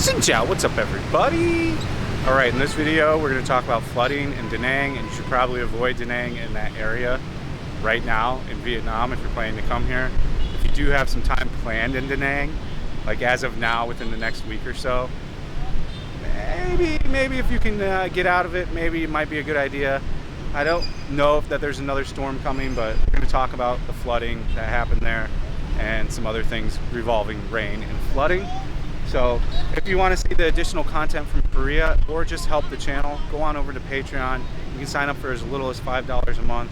Xin chào, what's up everybody? Alright, in this video we're going to talk about flooding in Danang, and you should probably avoid Danang in that area right now in Vietnam if you're planning to come here. If you do have some time planned in Danang, like as of now within the next week or so, maybe if you can get out of it, maybe it might be a good idea. I don't know if that there's another storm coming, but we're going to talk about the flooding that happened there and some other things revolving rain and flooding. So if you want to see the additional content from Korea or just help the channel, go on over to Patreon. You can sign up for as little as $5 a month.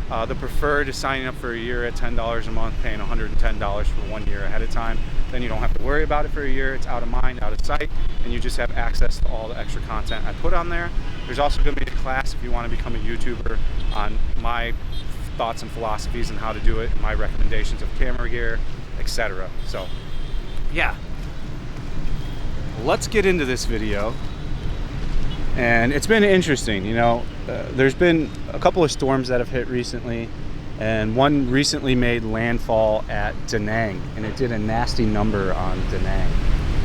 The preferred is signing up for a year at $10 a month, paying $110 for 1 year ahead of time. Then you don't have to worry about it for a year. It's out of mind, out of sight, and you just have access to all the extra content I put on there. There's also going to be a class if you want to become a YouTuber on my thoughts and philosophies and how to do it, and my recommendations of camera gear, etc. So yeah, let's get into this video. And it's been interesting, you know. There's been a couple of storms that have hit recently, and one recently made landfall at Danang, and it did a nasty number on Danang.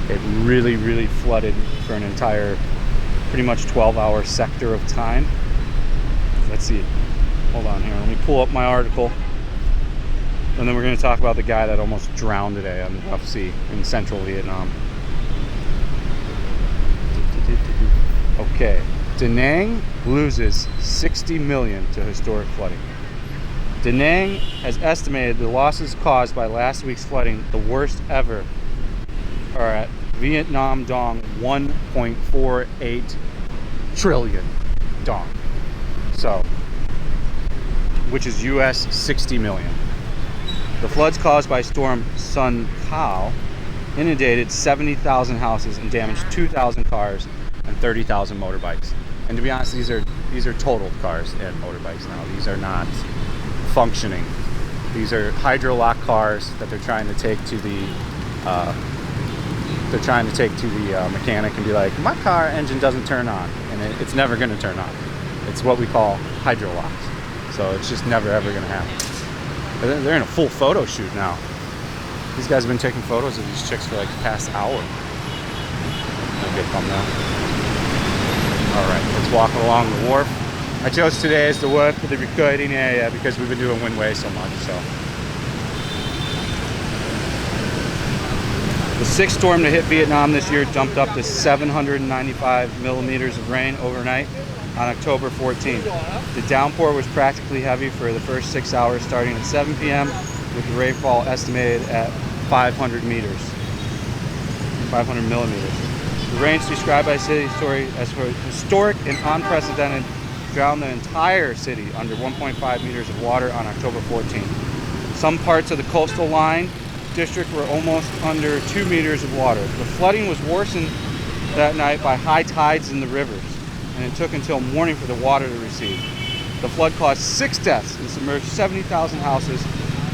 It really flooded for an entire pretty much 12-hour sector of time. Let's see, hold on here, let me pull up my article, and then we're going to talk about the guy that almost drowned today on the Rough Sea in central Vietnam. Okay, Danang loses $60 million to historic flooding. Danang has estimated the losses caused by last week's flooding, the worst ever, are at Vietnam dong 1.48 trillion dong. So, which is US 60 million. The floods caused by Storm Sun Kao inundated 70,000 houses and damaged 2,000 cars and 30,000 motorbikes. And to be honest, these are totaled cars and motorbikes now. These are not functioning. These are hydro-lock cars that they're trying to take to the mechanic and be like, my car engine doesn't turn on, and it's never going to turn on. It's what we call hydro-locks. So it's just never ever going to happen. They're in a full photo shoot now. These guys have been taking photos of these chicks for like the past hour. I'll get them now. Alright, let's walk along the wharf. I chose today as the wharf for the recording area because we've been doing Windway so much. So the sixth storm to hit Vietnam this year dumped up to 795 millimeters of rain overnight on October 14th. The downpour was practically heavy for the first 6 hours starting at 7 p.m. with the rainfall estimated at 500 millimeters. The rains described by city story as historic and unprecedented drowned the entire city under 1.5 meters of water on October 14th. Some parts of the coastal line district were almost under 2 meters of water. The flooding was worsened that night by high tides in the rivers, and it took until morning for the water to recede. The flood caused 6 deaths and submerged 70,000 houses,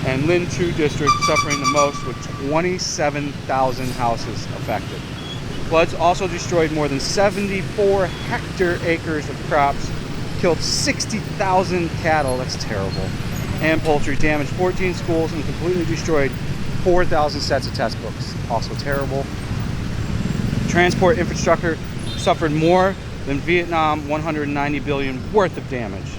and Linh Chu district suffering the most with 27,000 houses affected. Floods also destroyed more than 74 hectare-acres of crops, killed 60,000 cattle, that's terrible, and poultry, damaged 14 schools, and completely destroyed 4,000 sets of textbooks, also terrible. Transport infrastructure suffered more than Vietnam 190 billion worth of damage.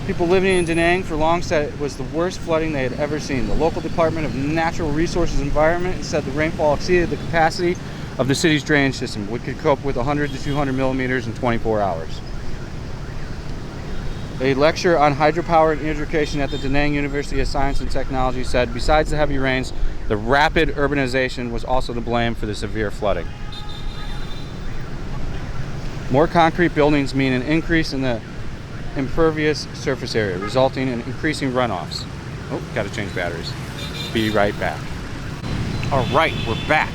People living in Danang for long said it was the worst flooding they had ever seen. The local Department of Natural Resources and Environment said the rainfall exceeded the capacity of the city's drainage system, which could cope with 100 to 200 millimeters in 24 hours. A lecturer on hydropower and irrigation at the Danang University of Science and Technology said, besides the heavy rains, the rapid urbanization was also to blame for the severe flooding. More concrete buildings mean an increase in the impervious surface area, resulting in increasing runoffs. Oh, gotta change batteries. Be right back. All right, we're back.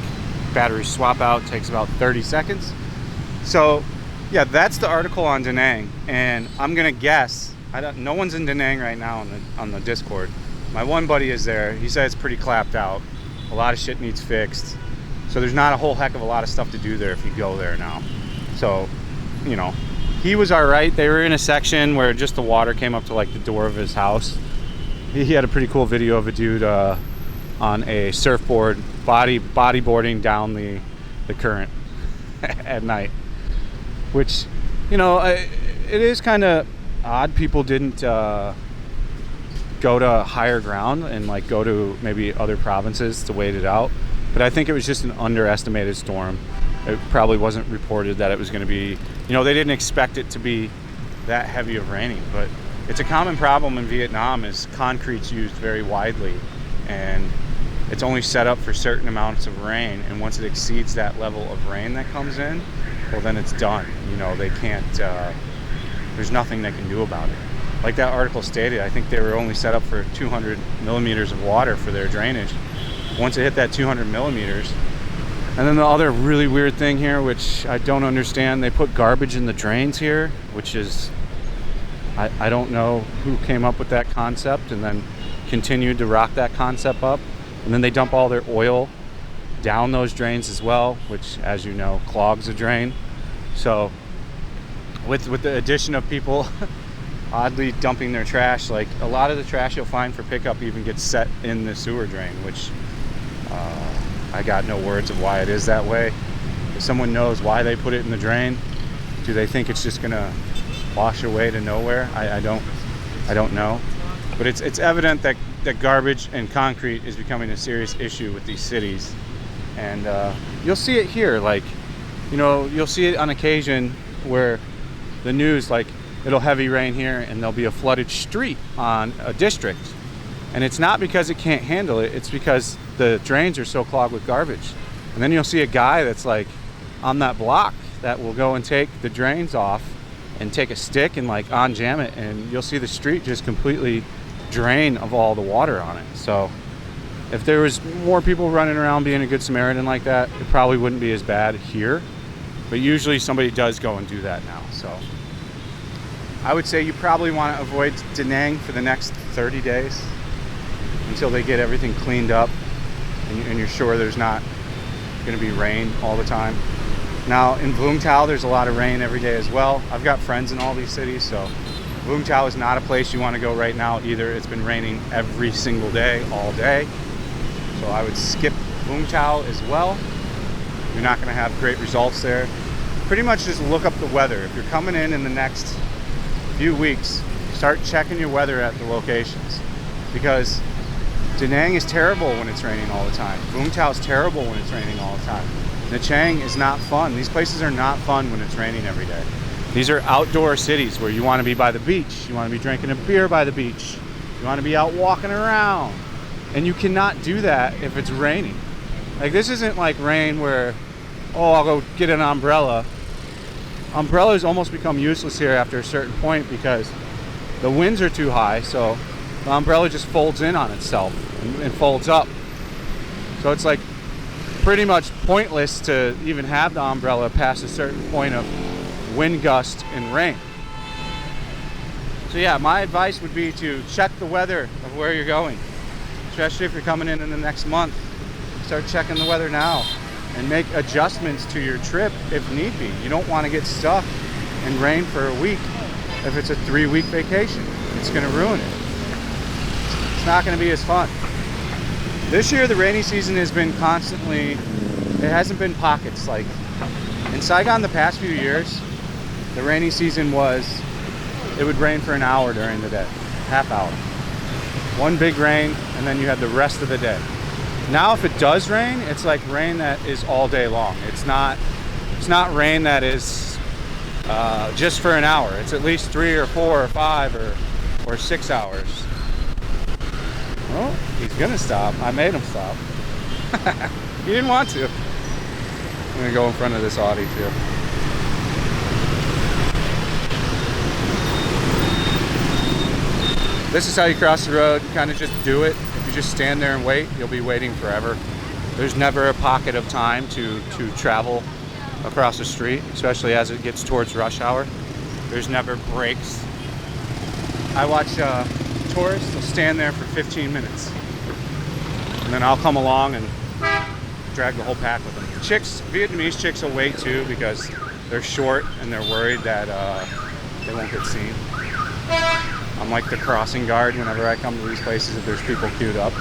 Battery swap out takes about 30 seconds. So yeah, that's the article on Danang, and I'm gonna guess, no one's in Danang right now on the Discord. My one buddy is there. He said it's pretty clapped out. A lot of shit needs fixed. So there's not a whole heck of a lot of stuff to do there if you go there now. So, you know, he was all right. They were in a section where just the water came up to like the door of his house. He had a pretty cool video of a dude on a surfboard bodyboarding down the the current at night, which, you know, it is kind of odd people didn't go to higher ground and like go to maybe other provinces to wait it out. But I think it was just an underestimated storm. It probably wasn't reported that it was going to be, you know, they didn't expect it to be that heavy of raining. But it's a common problem in Vietnam is concrete's used very widely, and it's only set up for certain amounts of rain, and once it exceeds that level of rain that comes in, well, then it's done. You know, they can't, there's nothing they can do about it. Like that article stated, I think they were only set up for 200 millimeters of water for their drainage. Once it hit that 200 millimeters, and then the other really weird thing here, which I don't understand, they put garbage in the drains here, which is, I don't know who came up with that concept and then continued to rock that concept up. And then they dump all their oil down those drains as well, which, as you know, clogs a drain. So with the addition of people oddly dumping their trash, like a lot of the trash you'll find for pickup even gets set in the sewer drain, which I got no words of why it is that way. If someone knows why they put it in the drain, do they think it's just gonna wash away to nowhere? I don't know. But it's evident that garbage and concrete is becoming a serious issue with these cities. And you'll see it here, like, you know, you'll see it on occasion where the news, like, it'll heavy rain here and there'll be a flooded street on a district. And it's not because it can't handle it, it's because the drains are so clogged with garbage. And then you'll see a guy that's like on that block that will go and take the drains off and take a stick and like on-jam it, and you'll see the street just completely drain of all the water on it. So if there was more people running around being a good Samaritan like that, it probably wouldn't be as bad here. But usually somebody does go and do that now. So I would say you probably want to avoid Danang for the next 30 days until they get everything cleaned up and you're sure there's not going to be rain all the time. Now in Vung there's a lot of rain every day as well. I've got friends in all these cities, so Vung is not a place you want to go right now either. It's been raining every single day, all day. So I would skip Vung as well. You're not going to have great results there. Pretty much just look up the weather. If you're coming in the next few weeks, start checking your weather at the locations, because Danang is terrible when it's raining all the time. Vung is terrible when it's raining all the time. Nha Trang is not fun. These places are not fun when it's raining every day. These are outdoor cities where you want to be by the beach. You want to be drinking a beer by the beach. You want to be out walking around. And you cannot do that if it's raining. Like, this isn't like rain where, oh, I'll go get an umbrella. Umbrellas almost become useless here after a certain point because the winds are too high, so the umbrella just folds in on itself and folds up. So it's like pretty much pointless to even have the umbrella past a certain point of wind gust and rain. So yeah, my advice would be to check the weather of where you're going, especially if you're coming in the next month. Start checking the weather now and make adjustments to your trip if need be. You don't want to get stuck in rain for a week. If it's a 3-week vacation, it's going to ruin it. It's not going to be as fun. This year the rainy season has been constantly, it hasn't been pockets. Like in Saigon the past few years, the rainy season was, it would rain for an hour during the day, half hour. One big rain, and then you had the rest of the day. Now if it does rain, it's like rain that is all day long. It's not rain that is just for an hour. It's at least 3 or 4 or 5 or 6 hours. Well, he's gonna stop. I made him stop. He didn't want to. I'm gonna go in front of this Audi too. This is how you cross the road. You kind of just do it. If you just stand there and wait, you'll be waiting forever. There's never a pocket of time to travel across the street, especially as it gets towards rush hour. There's never breaks. I watch tourists will stand there for 15 minutes, and then I'll come along and drag the whole pack with them. Vietnamese chicks will wait too because they're short and they're worried that they won't get seen. I'm like the crossing guard whenever I come to these places if there's people queued up.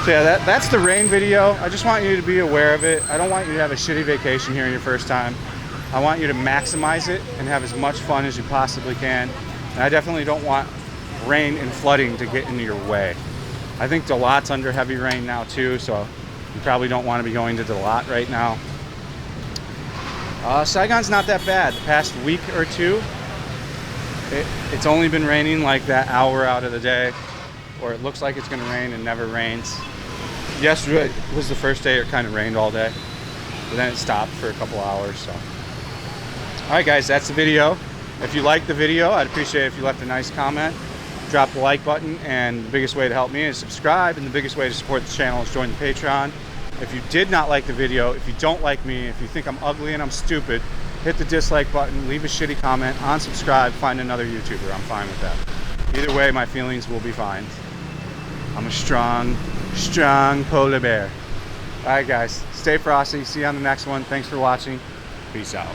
So yeah, that's the rain video. I just want you to be aware of it. I don't want you to have a shitty vacation here in your first time. I want you to maximize it and have as much fun as you possibly can. And I definitely don't want rain and flooding to get into your way. I think Dalat's under heavy rain now too, so you probably don't want to be going to Dalat right now. Saigon's not that bad. The past week or two, it's only been raining like that hour out of the day, or it looks like it's going to rain and never rains. Yesterday was the first day it kind of rained all day, but then it stopped for a couple hours. So, all right, guys, that's the video. If you liked the video, I'd appreciate it if you left a nice comment, drop the like button, and the biggest way to help me is subscribe, and the biggest way to support the channel is join the Patreon. If you did not like the video, if you don't like me, if you think I'm ugly and I'm stupid, hit the dislike button, leave a shitty comment, unsubscribe, find another YouTuber. I'm fine with that. Either way, my feelings will be fine. I'm a strong polar bear. All right, guys, stay frosty. See you on the next one. Thanks for watching. Peace out.